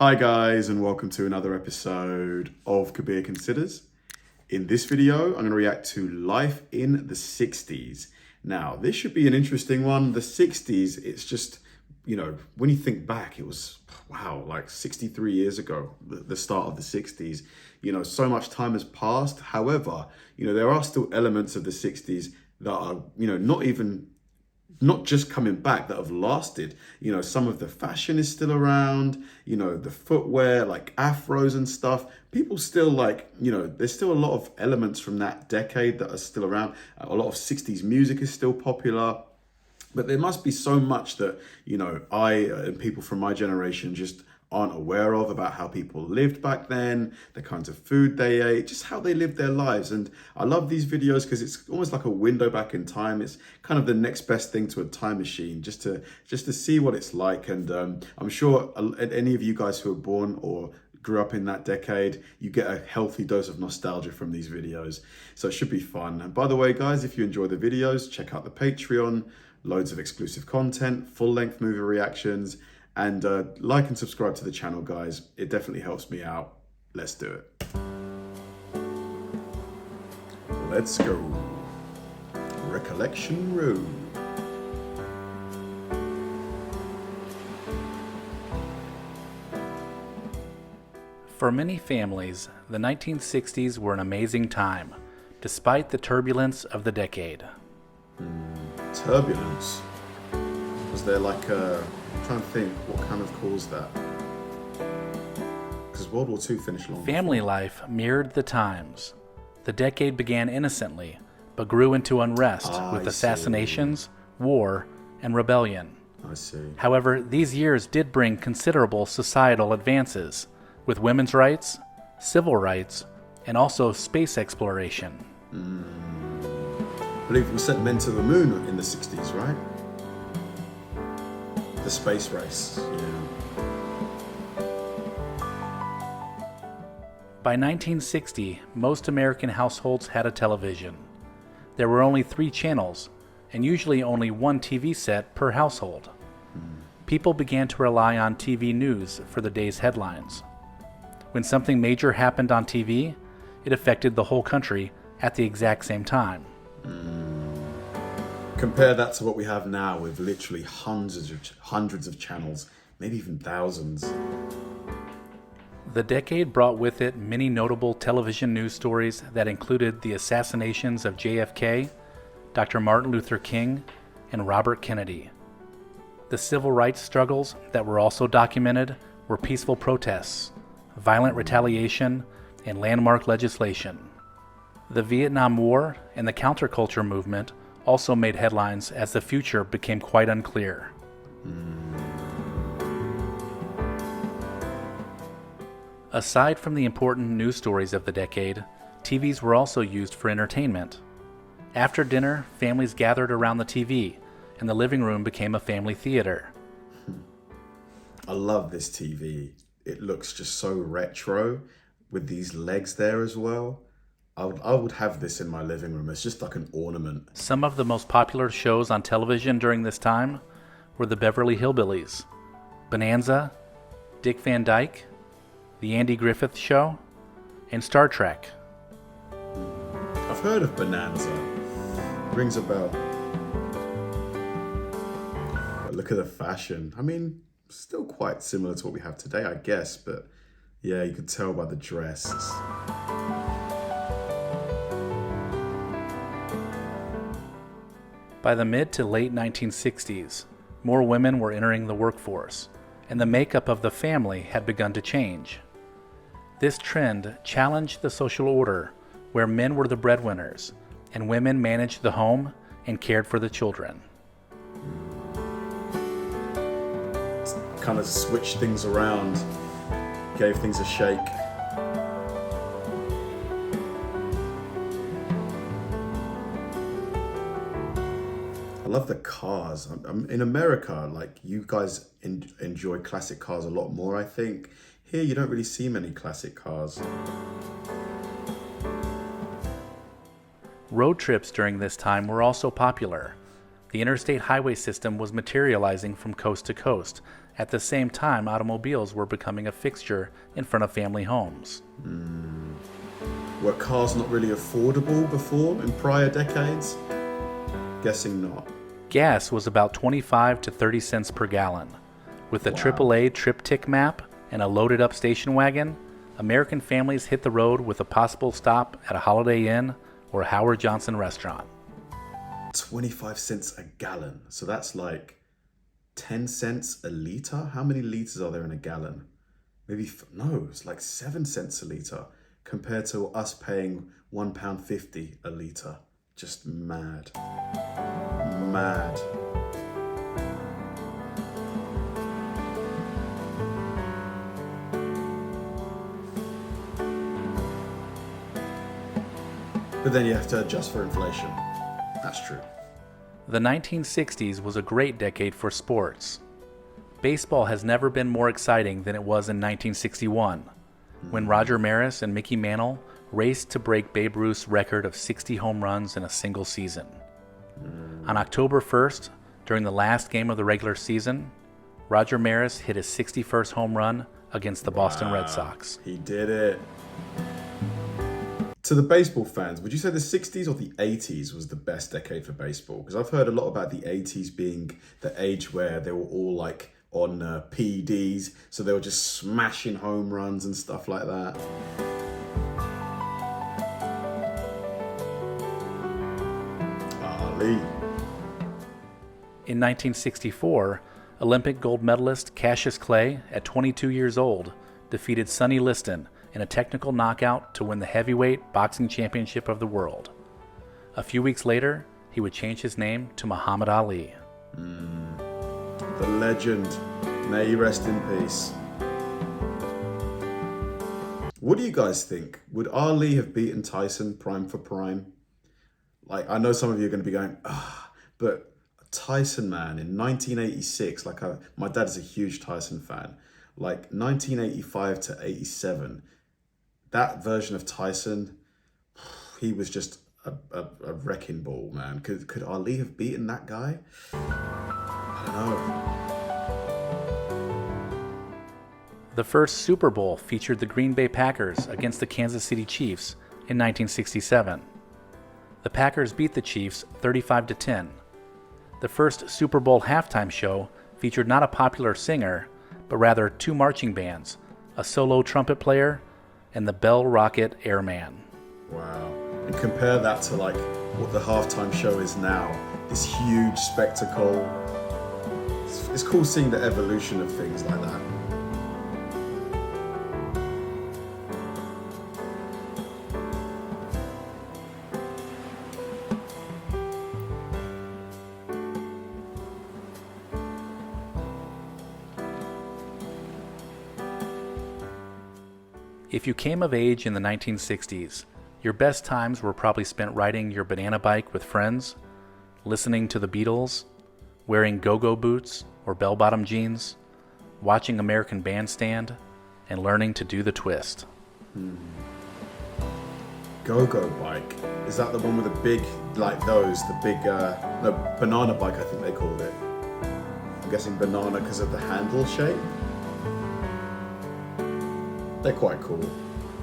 Hi guys, and welcome to another episode of Kabir Considers. In this video, I'm going to react to life in the 60s. Now, this should be an interesting one. The 60s, it's just, when you think back, it was, wow, like 63 years ago, the start of the 60s. So much time has passed. However, there are still elements of the 60s that are, not just coming back, that have lasted. Some of the fashion is still around, the footwear, like afros and stuff. People still there's still a lot of elements from that decade that are still around. A lot of 60s music is still popular. But there must be so much that, I and people from my generation just aren't aware of about how people lived back then, the kinds of food they ate, just how they lived their lives. And I love these videos because it's almost like a window back in time. It's kind of the next best thing to a time machine, just to see what it's like. And I'm sure any of you guys who are born or grew up in that decade, you get a healthy dose of nostalgia from these videos. So it should be fun. And by the way, guys, if you enjoy the videos, check out the Patreon, loads of exclusive content, full-length movie reactions, and like and subscribe to the channel, guys. It definitely helps me out. Let's do it. Let's go. Recollection Road. For many families, the 1960s were an amazing time, despite the turbulence of the decade. Turbulence? Was there like a... I'm trying to think what kind of caused that. Because World War II finished long Family life mirrored the times. The decade began innocently, but grew into unrest with assassinations, war, and rebellion. I see. However, these years did bring considerable societal advances, with women's rights, civil rights, and also space exploration. I believe we sent men to the moon in the 60s, right? The space race, yeah. By 1960, most American households had a television. There were only 3 channels, and usually only one TV set per household. People began to rely on TV news for the day's headlines. When something major happened on TV, it affected the whole country at the exact same time. Compare that to what we have now with literally hundreds of channels, maybe even thousands. The decade brought with it many notable television news stories that included the assassinations of JFK, Dr. Martin Luther King, and Robert Kennedy. The civil rights struggles that were also documented were peaceful protests, violent retaliation, and landmark legislation. The Vietnam War and the Counterculture movement also made headlines as the future became quite unclear. Aside from the important news stories of the decade, TVs were also used for entertainment. After dinner, families gathered around the TV, and the living room became a family theater. I love this TV. It looks just so retro with these legs there as well. I would have this in my living room. It's just like an ornament. Some of the most popular shows on television during this time were the Beverly Hillbillies, Bonanza, Dick Van Dyke, The Andy Griffith Show, and Star Trek. I've heard of Bonanza. Rings a bell. But look at the fashion. I mean, still quite similar to what we have today, I guess. But yeah, you could tell by the dress. By the mid to late 1960s, more women were entering the workforce, and the makeup of the family had begun to change. This trend challenged the social order, where men were the breadwinners, and women managed the home and cared for the children. Kind of switched things around, gave things a shake. I love the cars. In America, like, you guys enjoy classic cars a lot more, I think. Here, you don't really see many classic cars. Road trips during this time were also popular. The interstate highway system was materializing from coast to coast At the same time, automobiles were becoming a fixture in front of family homes. Were cars not really affordable before in prior decades? Guessing not. Gas was about 25 to 30 cents per gallon. With a AAA triptych map and a loaded-up station wagon, American families hit the road with a possible stop at a Holiday Inn or a Howard Johnson restaurant. 25 cents a gallon. So that's like 10 cents a litre? How many litres are there in a gallon? Maybe, no, it's like 7 cents a litre compared to us paying £1.50 a litre. Just mad. Mad. But then you have to adjust for inflation. That's true. The 1960s was a great decade for sports. Baseball has never been more exciting than it was in 1961, when Roger Maris and Mickey Mantle raced to break Babe Ruth's record of 60 home runs in a single season. On October 1st, during the last game of the regular season, Roger Maris hit his 61st home run against the Boston Red Sox. He did it. To the baseball fans, would you say the 60s or the 80s was the best decade for baseball? Because I've heard a lot about the 80s being the age where they were all like on PEDs, so they were just smashing home runs and stuff like that. Ali. In 1964, Olympic gold medalist Cassius Clay, at 22 years old, defeated Sonny Liston in a technical knockout to win the heavyweight boxing championship of the world. A few weeks later, he would change his name to Muhammad Ali. The legend. May he rest in peace. What do you guys think? Would Ali have beaten Tyson prime for prime? Like, I know some of you are going to be going, but Tyson, man, in 1986, my dad is a huge Tyson fan. Like 1985 to 87, that version of Tyson, he was just a wrecking ball, man. Could Ali have beaten that guy? I don't know. The first Super Bowl featured the Green Bay Packers against the Kansas City Chiefs in 1967. The Packers beat the Chiefs 35-10. The first Super Bowl halftime show featured not a popular singer, but rather two marching bands, a solo trumpet player, and the Bell Rocket Airman. Wow. And compare that to like what the halftime show is now. This huge spectacle. It's cool seeing the evolution of things like that. If you came of age in the 1960s, your best times were probably spent riding your banana bike with friends, listening to the Beatles, wearing go-go boots or bell-bottom jeans, watching American Bandstand, and learning to do the twist. Go-go bike. Is that the one with the big, like those, the big, no, banana bike I think they called it. I'm guessing banana because of the handle shape. They're quite cool.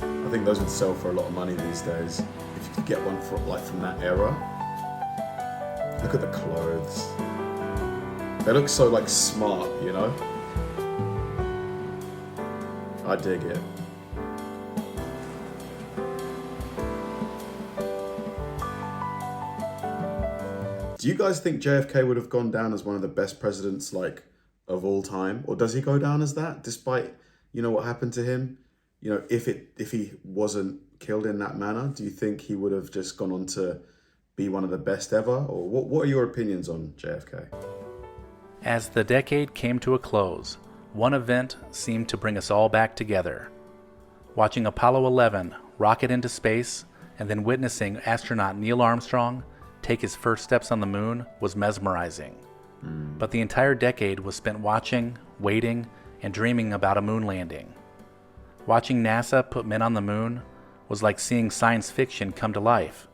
I think those would sell for a lot of money these days. If you could get one from that era. Look at the clothes. They look so like smart, you know? I dig it. Do you guys think JFK would have gone down as one of the best presidents like of all time? Or does he go down as that despite, you know, what happened to him? You know, if he wasn't killed in that manner, do you think he would have just gone on to be one of the best ever? Or what are your opinions on JFK? As the decade came to a close, one event seemed to bring us all back together. Watching Apollo 11 rocket into space and then witnessing astronaut Neil Armstrong take his first steps on the moon was mesmerizing. But the entire decade was spent watching, waiting, and dreaming about a moon landing. Watching NASA put men on the moon was like seeing science fiction come to life,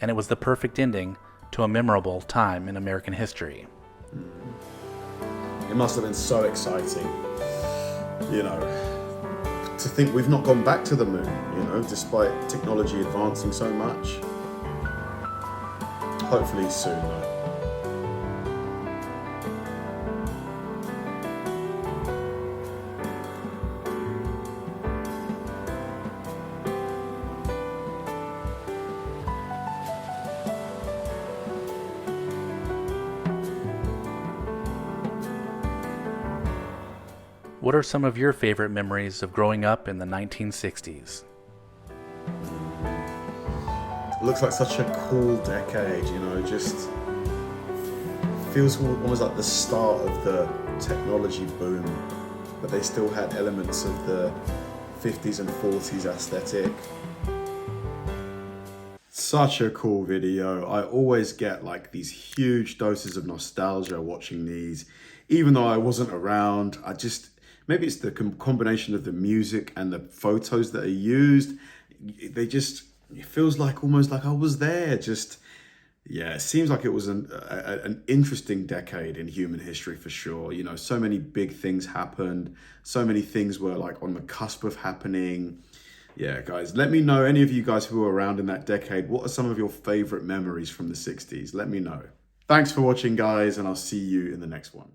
and it was the perfect ending to a memorable time in American history. In must have been so exciting, you know, to think we've not gone back to the moon, you know, despite technology advancing so much. Hopefully soon, though. What are some of your favorite memories of growing up in the 1960s? It looks like such a cool decade, you know, just feels almost like the start of the technology boom, but they still had elements of the 50s and 40s aesthetic. Such a cool video. I always get like these huge doses of nostalgia watching these, even though I wasn't around. Maybe it's the combination of the music and the photos that are used. It feels like almost like I was there. It seems like it was an interesting decade in human history for sure. You know, so many big things happened. So many things were like on the cusp of happening. Yeah, guys, let me know, any of you guys who were around in that decade, what are some of your favorite memories from the 60s? Let me know. Thanks for watching, guys, and I'll see you in the next one.